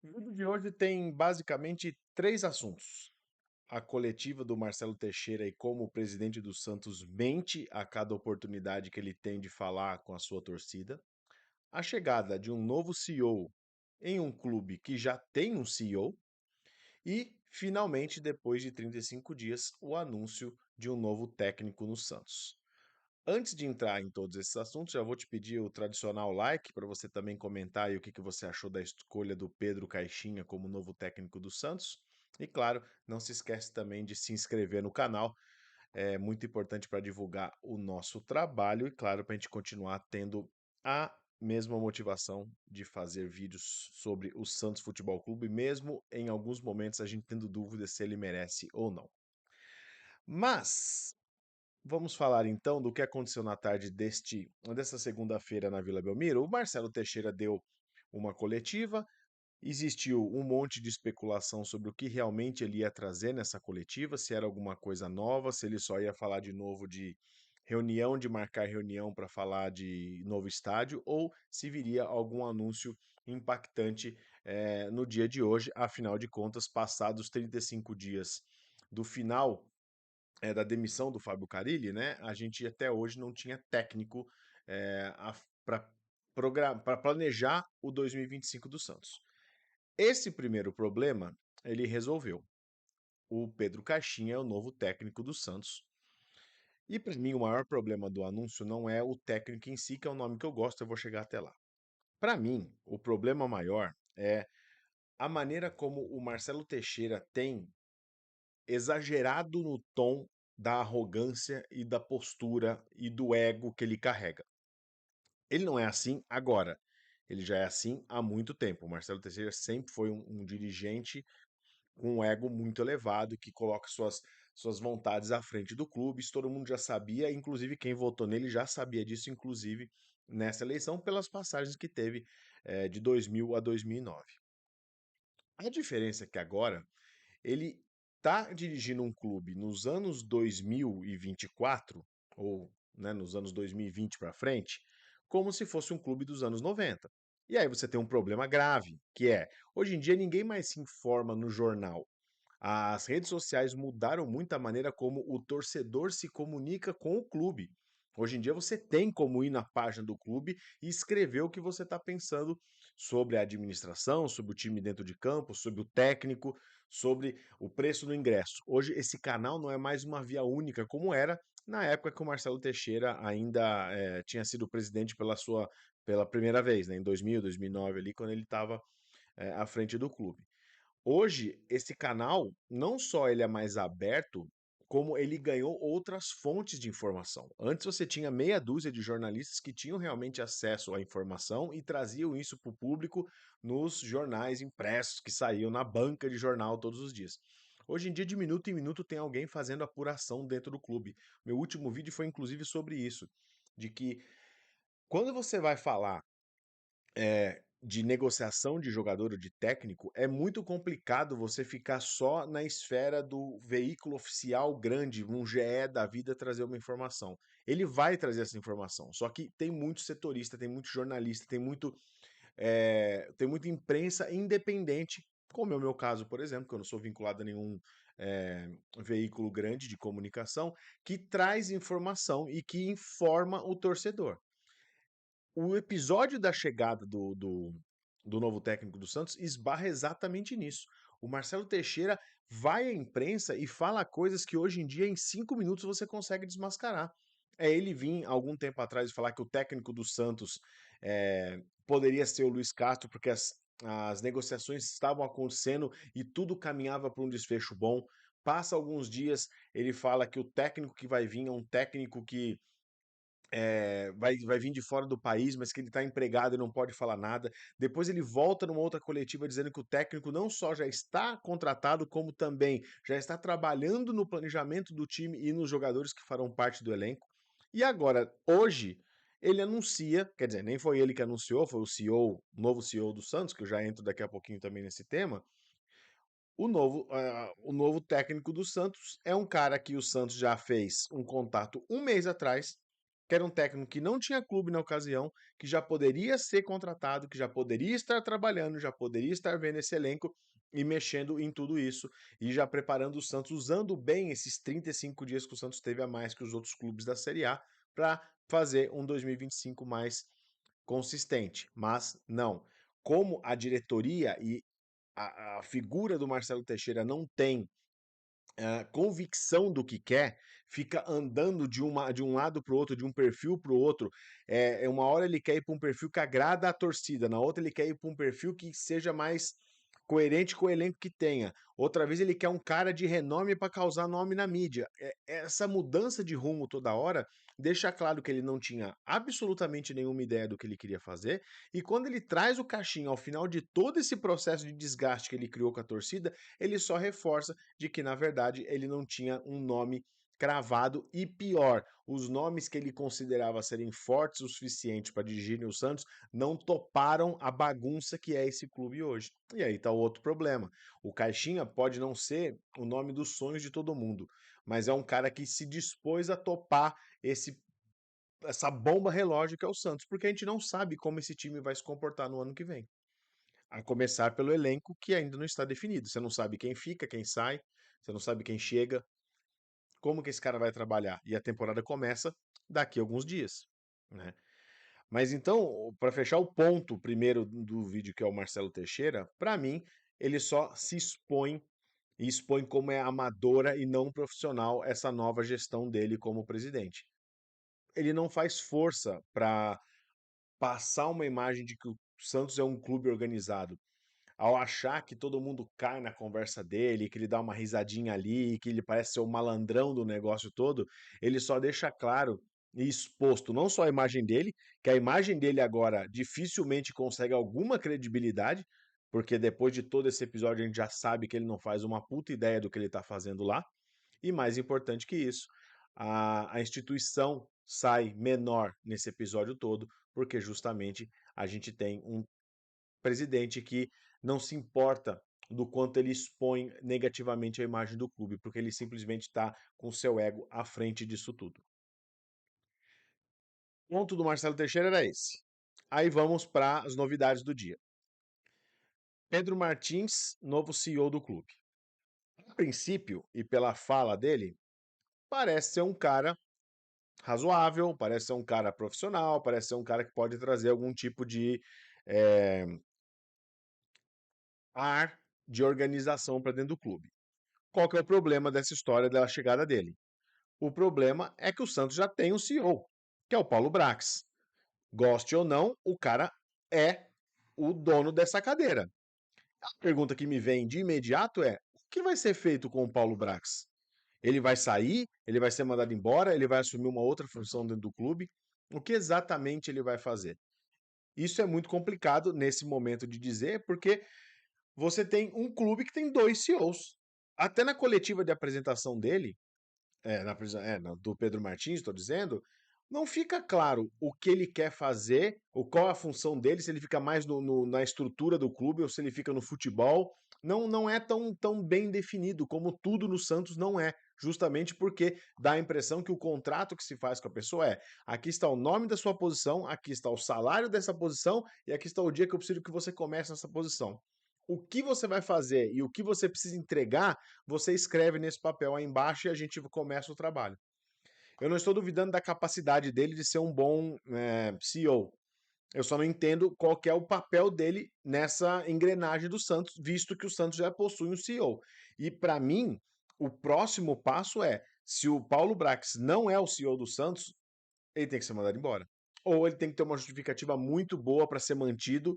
O vídeo de hoje tem basicamente três assuntos: a coletiva do Marcelo Teixeira e como o presidente do Santos mente a cada oportunidade que ele tem de falar com a sua torcida, a chegada de um novo CEO em um clube que já tem um CEO e, finalmente, depois de 35 dias, o anúncio de um novo técnico no Santos. Antes de entrar em todos esses assuntos, já vou te pedir o tradicional like para você também comentar aí o que que você achou da escolha do Pedro Caixinha como novo técnico do Santos. E claro, não se esquece também de se inscrever no canal, é muito importante para divulgar o nosso trabalho e claro, para a gente continuar tendo a mesma motivação de fazer vídeos sobre o Santos Futebol Clube, mesmo em alguns momentos a gente tendo dúvidas se ele merece ou não. Mas vamos falar então do que aconteceu na tarde desta segunda-feira na Vila Belmiro. O Marcelo Teixeira deu uma coletiva, existiu um monte de especulação sobre o que realmente ele ia trazer nessa coletiva, se era alguma coisa nova, se ele só ia falar de novo de reunião, de marcar reunião para falar de novo estádio, ou se viria algum anúncio impactante no dia de hoje. Afinal de contas, passados 35 dias do final da demissão do Fábio Carille, né, a gente até hoje não tinha técnico para planejar o 2025 do Santos. Esse primeiro problema ele resolveu. O Pedro Caixinha é o novo técnico do Santos. E para mim o maior problema do anúncio não é o técnico em si, que é o nome que eu gosto, eu vou chegar até lá. Para mim, o problema maior é a maneira como o Marcelo Teixeira tem exagerado no tom da arrogância e da postura e do ego que ele carrega. Ele não é assim agora, ele já é assim há muito tempo. O Marcelo Teixeira sempre foi um dirigente com um ego muito elevado, que coloca suas vontades à frente do clube. Isso todo mundo já sabia, inclusive quem votou nele já sabia disso, inclusive nessa eleição, pelas passagens que teve de 2000 a 2009. A diferença é que agora ele tá dirigindo um clube nos anos 2024, ou né, nos anos 2020 para frente, como se fosse um clube dos anos 90. E aí você tem um problema grave, que é, hoje em dia ninguém mais se informa no jornal. As redes sociais mudaram muito a maneira como o torcedor se comunica com o clube. Hoje em dia você tem como ir na página do clube e escrever o que você está pensando sobre a administração, sobre o time dentro de campo, sobre o técnico, sobre o preço do ingresso. Hoje esse canal não é mais uma via única como era na época que o Marcelo Teixeira ainda tinha sido presidente pela primeira vez, né, em 2000, 2009 ali, quando ele estava à frente do clube. Hoje, esse canal, não só ele é mais aberto, como ele ganhou outras fontes de informação. Antes você tinha meia dúzia de jornalistas que tinham realmente acesso à informação e traziam isso para o público nos jornais impressos que saíam na banca de jornal todos os dias. Hoje em dia, de minuto em minuto, tem alguém fazendo apuração dentro do clube. Meu último vídeo foi inclusive sobre isso, de que quando você vai falar de negociação de jogador ou de técnico, é muito complicado você ficar só na esfera do veículo oficial grande, um GE da vida, trazer uma informação. Ele vai trazer essa informação, só que tem muito setorista, tem muito jornalista, tem muita imprensa independente, como é o meu caso, por exemplo, que eu não sou vinculado a nenhum veículo grande de comunicação, que traz informação e que informa o torcedor. O episódio da chegada do novo técnico do Santos esbarra exatamente nisso. O Marcelo Teixeira vai à imprensa e fala coisas que hoje em dia, em 5 minutos, você consegue desmascarar. É ele vir algum tempo atrás e falar que o técnico do Santos poderia ser o Luiz Castro, porque as negociações estavam acontecendo e tudo caminhava para um desfecho bom. Passa alguns dias, ele fala que o técnico que vai vir é um técnico que vai vir de fora do país, mas que ele está empregado e não pode falar nada. Depois ele volta numa outra coletiva dizendo que o técnico não só já está contratado, como também já está trabalhando no planejamento do time e nos jogadores que farão parte do elenco. E agora, hoje, ele anuncia, quer dizer, nem foi ele que anunciou, foi o CEO, o novo CEO do Santos, que eu já entro daqui a pouquinho também nesse tema. O novo técnico do Santos é um cara que o Santos já fez um contato um mês atrás, que era um técnico que não tinha clube na ocasião, que já poderia ser contratado, que já poderia estar trabalhando, já poderia estar vendo esse elenco e mexendo em tudo isso e já preparando o Santos, usando bem esses 35 dias que o Santos teve a mais que os outros clubes da Série A para fazer um 2025 mais consistente. Mas não. Como a diretoria e a figura do Marcelo Teixeira não tem convicção do que quer, fica andando de um lado para o outro, de um perfil para o outro. Uma hora ele quer ir para um perfil que agrada a torcida, na outra ele quer ir para um perfil que seja mais coerente com o elenco que tenha. Outra vez ele quer um cara de renome para causar nome na mídia. Essa mudança de rumo toda hora deixa claro que ele não tinha absolutamente nenhuma ideia do que ele queria fazer. E quando ele traz o Caixinha ao final de todo esse processo de desgaste que ele criou com a torcida, ele só reforça de que, na verdade, ele não tinha um nome cravado e pior, os nomes que ele considerava serem fortes o suficiente para dirigirem o Santos não toparam a bagunça que é esse clube hoje. E aí tá o outro problema. O Caixinha pode não ser o nome dos sonhos de todo mundo, mas é um cara que se dispôs a topar essa bomba relógio que é o Santos, porque a gente não sabe como esse time vai se comportar no ano que vem. A começar pelo elenco que ainda não está definido. Você não sabe quem fica, quem sai, você não sabe quem chega, como que esse cara vai trabalhar. E a temporada começa daqui a alguns dias, né? Mas então, para fechar o ponto primeiro do vídeo, que é o Marcelo Teixeira, para mim, ele só se expõe e expõe como é amadora e não profissional essa nova gestão dele como presidente. Ele não faz força para passar uma imagem de que o Santos é um clube organizado. Ao achar que todo mundo cai na conversa dele, que ele dá uma risadinha ali, que ele parece ser o malandrão do negócio todo, ele só deixa claro e exposto não só a imagem dele, que a imagem dele agora dificilmente consegue alguma credibilidade, porque depois de todo esse episódio a gente já sabe que ele não faz uma puta ideia do que ele tá fazendo lá, e mais importante que isso, a instituição sai menor nesse episódio todo, porque justamente a gente tem um presidente que não se importa do quanto ele expõe negativamente a imagem do clube, porque ele simplesmente está com seu ego à frente disso tudo. O ponto do Marcelo Teixeira era esse. Aí vamos para as novidades do dia. Pedro Martins, novo CEO do clube. A princípio, e pela fala dele, parece ser um cara razoável, parece ser um cara profissional, parece ser um cara que pode trazer algum tipo de eh, ar de organização para dentro do clube. Qual que é o problema dessa história da chegada dele? O problema é que o Santos já tem um CEO, que é o Paulo Brax. Goste ou não, o cara é o dono dessa cadeira. A pergunta que me vem de imediato é: o que vai ser feito com o Paulo Brax? Ele vai sair? Ele vai ser mandado embora? Ele vai assumir uma outra função dentro do clube? O que exatamente ele vai fazer? Isso é muito complicado nesse momento de dizer, porque você tem um clube que tem dois CEOs. Até na coletiva de apresentação dele, do Pedro Martins, estou dizendo, não fica claro o que ele quer fazer, ou qual a função dele, se ele fica mais na estrutura do clube ou se ele fica no futebol. Não é tão bem definido como tudo no Santos não é. Justamente porque dá a impressão que o contrato que se faz com a pessoa é: aqui está o nome da sua posição, aqui está o salário dessa posição e aqui está o dia que eu preciso que você comece nessa posição. O que você vai fazer e o que você precisa entregar, você escreve nesse papel aí embaixo e a gente começa o trabalho. Eu não estou duvidando da capacidade dele de ser um bom CEO. Eu só não entendo qual que é o papel dele nessa engrenagem do Santos, visto que o Santos já possui um CEO. E para mim, o próximo passo é: se o Paulo Brax não é o CEO do Santos, ele tem que ser mandado embora. Ou ele tem que ter uma justificativa muito boa para ser mantido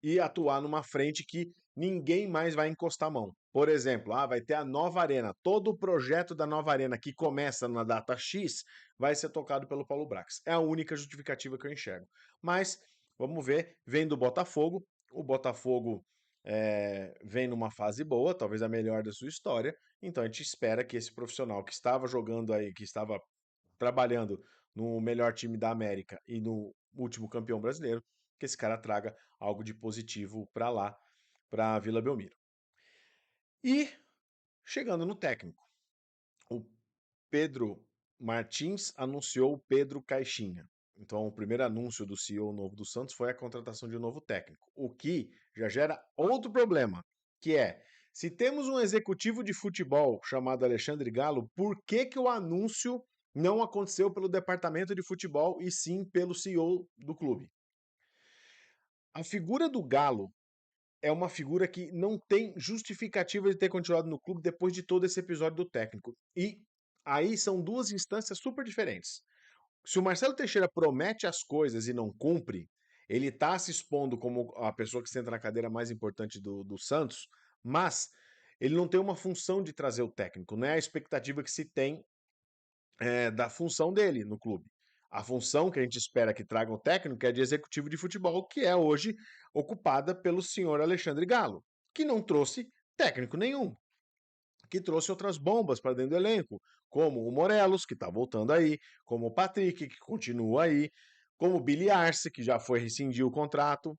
e atuar numa frente que ninguém mais vai encostar a mão. Por exemplo, vai ter a nova arena. Todo o projeto da nova arena que começa na data X vai ser tocado pelo Paulo Brax. É a única justificativa que eu enxergo. Mas vamos ver, vem do Botafogo. O Botafogo vem numa fase boa, talvez a melhor da sua história. Então a gente espera que esse profissional que estava jogando aí, que estava trabalhando no melhor time da América e no último campeão brasileiro, que esse cara traga algo de positivo para lá, para Vila Belmiro. E chegando no técnico, o Pedro Martins anunciou Pedro Caixinha. Então, o primeiro anúncio do CEO novo do Santos foi a contratação de um novo técnico, o que já gera outro problema, que é, se temos um executivo de futebol chamado Alexandre Galo, por que que o anúncio não aconteceu pelo departamento de futebol e sim pelo CEO do clube? A figura do Galo é uma figura que não tem justificativa de ter continuado no clube depois de todo esse episódio do técnico. E aí são duas instâncias super diferentes. Se o Marcelo Teixeira promete as coisas e não cumpre, ele está se expondo como a pessoa que senta na cadeira mais importante do Santos, mas ele não tem uma função de trazer o técnico, não é a expectativa que se tem da função dele no clube. A função que a gente espera que traga o técnico é de executivo de futebol, que é hoje ocupada pelo senhor Alexandre Galo, que não trouxe técnico nenhum, que trouxe outras bombas para dentro do elenco, como o Morelos, que está voltando aí, como o Patrick, que continua aí, como o Billy Arce, que já foi rescindir o contrato.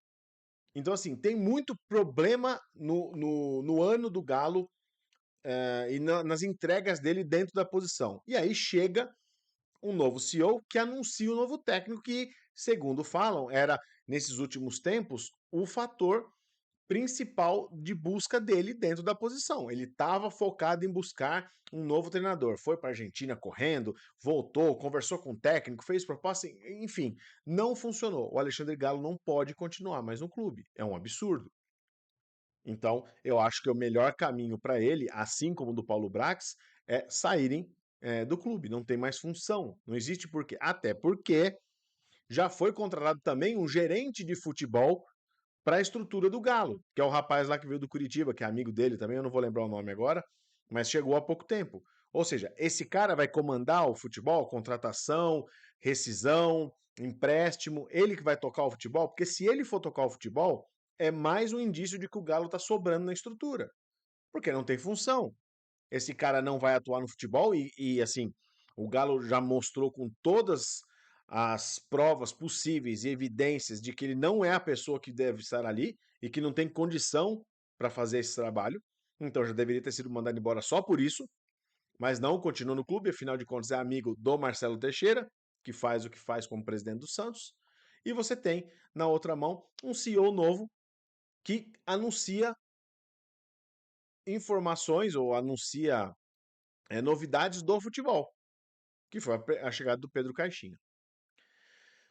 Então, assim, tem muito problema no ano do Galo e nas entregas dele dentro da posição. E aí chega um novo CEO que anuncia um novo técnico que, segundo falam, era, nesses últimos tempos, o fator principal de busca dele dentro da posição. Ele estava focado em buscar um novo treinador. Foi para a Argentina correndo, voltou, conversou com o técnico, fez proposta, enfim, não funcionou. O Alexandre Galo não pode continuar mais no clube. É um absurdo. Então, eu acho que o melhor caminho para ele, assim como do Paulo Brax, é saírem do clube. Não tem mais função. Não existe porquê. Até porque já foi contratado também um gerente de futebol para a estrutura do Galo, que é o rapaz lá que veio do Curitiba, que é amigo dele também, eu não vou lembrar o nome agora, mas chegou há pouco tempo. Ou seja, esse cara vai comandar o futebol, contratação, rescisão, empréstimo, ele que vai tocar o futebol, porque se ele for tocar o futebol, é mais um indício de que o Galo está sobrando na estrutura, porque não tem função. Esse cara não vai atuar no futebol assim, o Galo já mostrou com todas as provas possíveis e evidências de que ele não é a pessoa que deve estar ali e que não tem condição para fazer esse trabalho. Então já deveria ter sido mandado embora só por isso, mas não, continua no clube, afinal de contas é amigo do Marcelo Teixeira, que faz o que faz como presidente do Santos. E você tem, na outra mão, um CEO novo que anuncia informações ou anuncia novidades do futebol, que foi a chegada do Pedro Caixinha.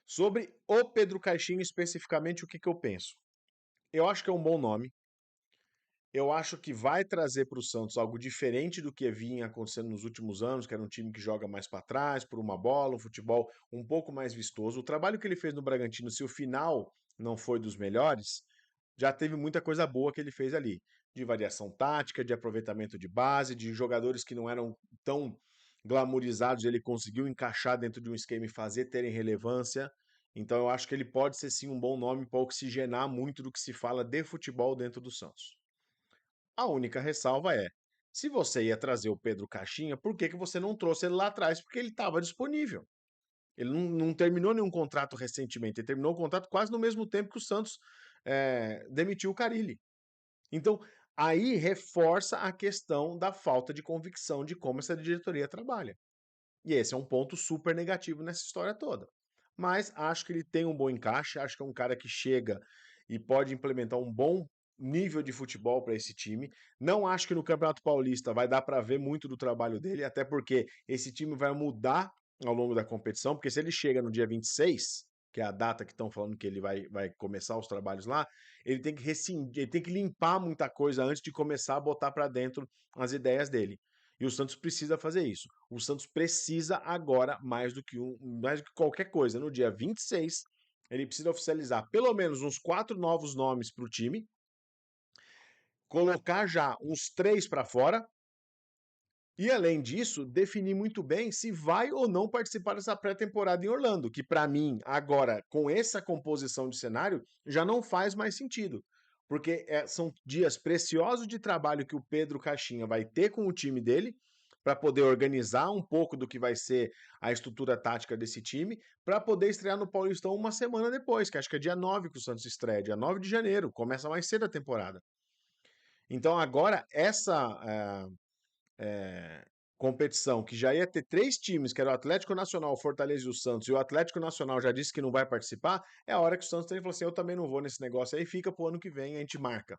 Sobre o Pedro Caixinha especificamente, o que eu penso? Eu acho que é um bom nome. Eu acho que vai trazer para o Santos algo diferente do que vinha acontecendo nos últimos anos, que era um time que joga mais para trás, por uma bola, um futebol um pouco mais vistoso. O trabalho que ele fez no Bragantino, se o final não foi dos melhores, já teve muita coisa boa que ele fez ali, de variação tática, de aproveitamento de base, de jogadores que não eram tão glamorizados, ele conseguiu encaixar dentro de um esquema e fazer terem relevância. Então eu acho que ele pode ser sim um bom nome para oxigenar muito do que se fala de futebol dentro do Santos. A única ressalva é, se você ia trazer o Pedro Caixinha, por que que você não trouxe ele lá atrás? Porque ele estava disponível. Ele não terminou nenhum contrato recentemente, ele terminou o contrato quase no mesmo tempo que o Santos demitiu o Carille. Então, aí reforça a questão da falta de convicção de como essa diretoria trabalha. E esse é um ponto super negativo nessa história toda. Mas acho que ele tem um bom encaixe, acho que é um cara que chega e pode implementar um bom nível de futebol para esse time. Não acho que no Campeonato Paulista vai dar para ver muito do trabalho dele, até porque esse time vai mudar ao longo da competição, porque se ele chega no dia 26, que é a data que estão falando que ele vai começar os trabalhos lá, ele tem que rescindir, ele tem que limpar muita coisa antes de começar a botar para dentro as ideias dele. E o Santos precisa fazer isso. O Santos precisa agora, mais do que qualquer coisa, no dia 26, ele precisa oficializar pelo menos uns 4 novos nomes para o time, colocar já uns 3 para fora, e além disso, definir muito bem se vai ou não participar dessa pré-temporada em Orlando, que para mim, agora, com essa composição de cenário, já não faz mais sentido. Porque são dias preciosos de trabalho que o Pedro Caixinha vai ter com o time dele, para poder organizar um pouco do que vai ser a estrutura tática desse time, para poder estrear no Paulistão uma semana depois, que acho que é dia 9 que o Santos estreia, dia 9 de janeiro, começa mais cedo a temporada. Então agora, essa competição que já ia ter 3 times, que era o Atlético Nacional, o Fortaleza e o Santos, e o Atlético Nacional já disse que não vai participar, é a hora que o Santos tem que falar assim: eu também não vou nesse negócio aí, fica pro ano que vem, a gente marca.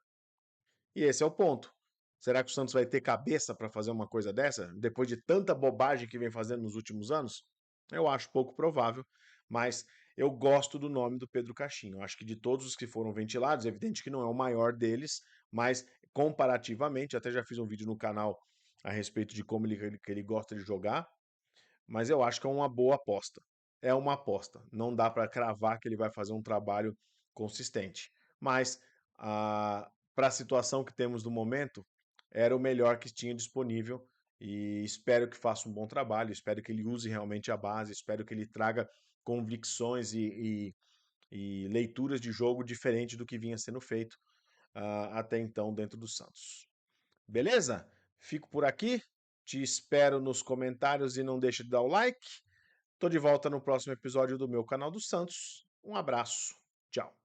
E esse é o ponto. Será que o Santos vai ter cabeça para fazer uma coisa dessa, depois de tanta bobagem que vem fazendo nos últimos anos? Eu acho pouco provável, mas eu gosto do nome do Pedro Caixinha. Eu acho que de todos os que foram ventilados, é evidente que não é o maior deles, mas comparativamente, até já fiz um vídeo no canal a respeito de como que ele gosta de jogar, mas eu acho que é uma boa aposta. É uma aposta. Não dá para cravar que ele vai fazer um trabalho consistente. Mas para a situação que temos no momento, era o melhor que tinha disponível e espero que faça um bom trabalho, espero que ele use realmente a base, espero que ele traga convicções e leituras de jogo diferente do que vinha sendo feito até então dentro do Santos. Beleza? Fico por aqui. Te espero nos comentários e não deixe de dar o like. Tô de volta no próximo episódio do meu canal do Santos. Um abraço. Tchau.